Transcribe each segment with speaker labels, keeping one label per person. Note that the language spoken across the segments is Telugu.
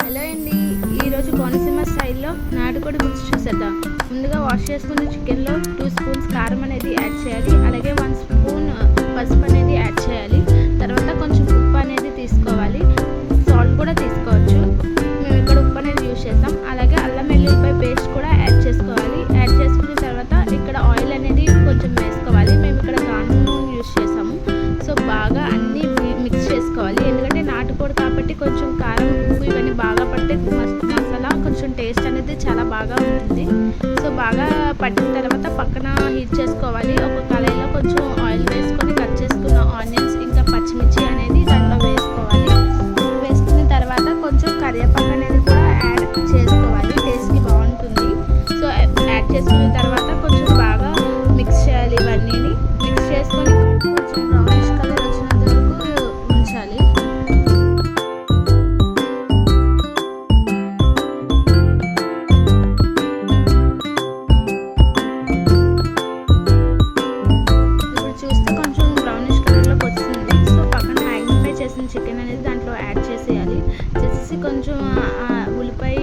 Speaker 1: హలో అండి, ఈరోజు కోనసీమ స్టైల్లో నాటుకోడి పులుసు చూసేద్దాం. ముందుగా వాష్ చేసుకున్న చికెన్లో 2 స్పూన్స్ కారం అనేది యాడ్ చేయాలి. అలాగే 1 స్పూన్ పసుపు అనేది యాడ్ చేయాలి. తర్వాత కొంచెం ఉప్పు అనేది తీసుకోవాలి. సాల్ట్ కూడా తీసుకోవచ్చు. మేము ఇక్కడ ఉప్పు అనేది యూజ్ చేస్తాం. అలాగే అల్లం వెల్లుల్లిపాయ పేస్ట్ కూడా యాడ్ చేసుకోవాలి. యాడ్ చేసుకున్న తర్వాత ఇక్కడ ఆయిల్ అనేది కొంచెం వేసుకోవాలి. మేము ఇక్కడ గాను యూజ్ చేసాము. సో బాగా అన్నీ మిక్స్ చేసుకోవాలి. ఎందుకంటే నాటుకోడి కాబట్టి కొంచెం కారం ఉప్పు ఇవన్నీ బాగా పడితే మసాలా కొంచెం టేస్ట్ అనేది చాలా బాగా ఉంటుంది. సో బాగా పట్టిన తర్వాత పక్కన హీట్ చేసుకోవాలి. ఒక కళాయిలో కొంచెం ఆయిల్ వేసుకొని కట్ చేసుకున్న ఆనియన్స్ ఇంకా పచ్చిమిర్చి అనేది దాంట్లో వేసుకోవాలి. వేసుకున్న తర్వాత కొంచెం కరివేపాకు అనేది కూడా యాడ్ చేసుకోవాలి. టేస్ట్కి బాగుంటుంది. సో యాడ్ చేసుకున్న తర్వాత కొంచెం బాగా మిక్స్ చేయాలి. ఇవన్నీ మిక్స్ చేసుకొని కొంచెం బ్రౌనిష్ కలర్ వచ్చినంత వరకు ఉంచాలి. చికెన్ అనేది దాంట్లో యాడ్ చేసేయాలి. చేసేసి కొంచెం ఉల్లిపాయ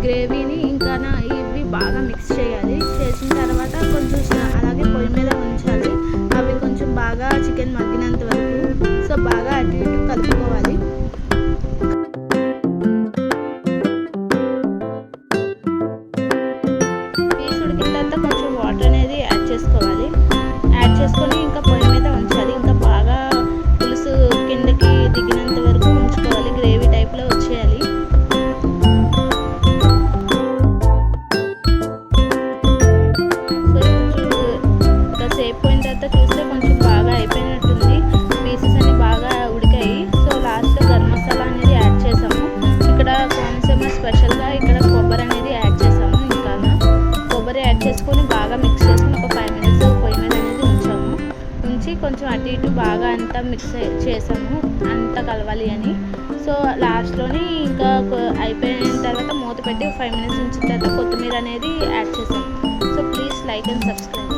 Speaker 1: గ్రేవీని ఇంకా ఇవి బాగా మిక్స్ చేయాలి. చేసిన తర్వాత కొంచెం అలాగే పొయ్యి మీద ఉంచాలి. అవి కొంచెం బాగా చికెన్ మగ్గినంత వరకు సో బాగా అటు ఇటు కలుపుకోవాలి. పీస్ ఉడికిన తర్వాత కొంచెం వాటర్ అనేది యాడ్ చేసుకోవాలి. యాడ్ చేసుకొని ఇంకా పొయ్యి మీద ఉంచాలి. ఇంకా బాగా పులుసు కిందకి దిగినంత వరకు ఉంచుకోవాలి. గ్రేవీ టైప్లో వచ్చేయాలి. సో సేపు పోయిన తర్వాత చూస్తే కొంచెం బాగా అయిపోయినట్టుంది. పీసెస్ అన్ని బాగా ఉడికాయి. సో లాస్ట్లో గరం మసాలా అనేది యాడ్ చేసాము. ఇక్కడ కోనసీమ స్పెషల్గా ఇక్కడ కొబ్బరి అనేది యాడ్ చేసాము. ఇంకా కొబ్బరి యాడ్ చేసుకొని బాగా మిక్స్ చేసుకొని ఒక 5 మినిట్స్ పొయ్యి మీద అనేది ఉంచి కొంచెం అటు ఇటు బాగా అంతా మిక్స్ చేసాము. అంతా కలవాలి అని. సో లాస్ట్లోని ఇంకా అయిపోయిన తర్వాత మూత పెట్టి 5 మినిట్స్ ఉంచిన తర్వాత కొత్తిమీర అనేది యాడ్ చేసాము. So please like and subscribe.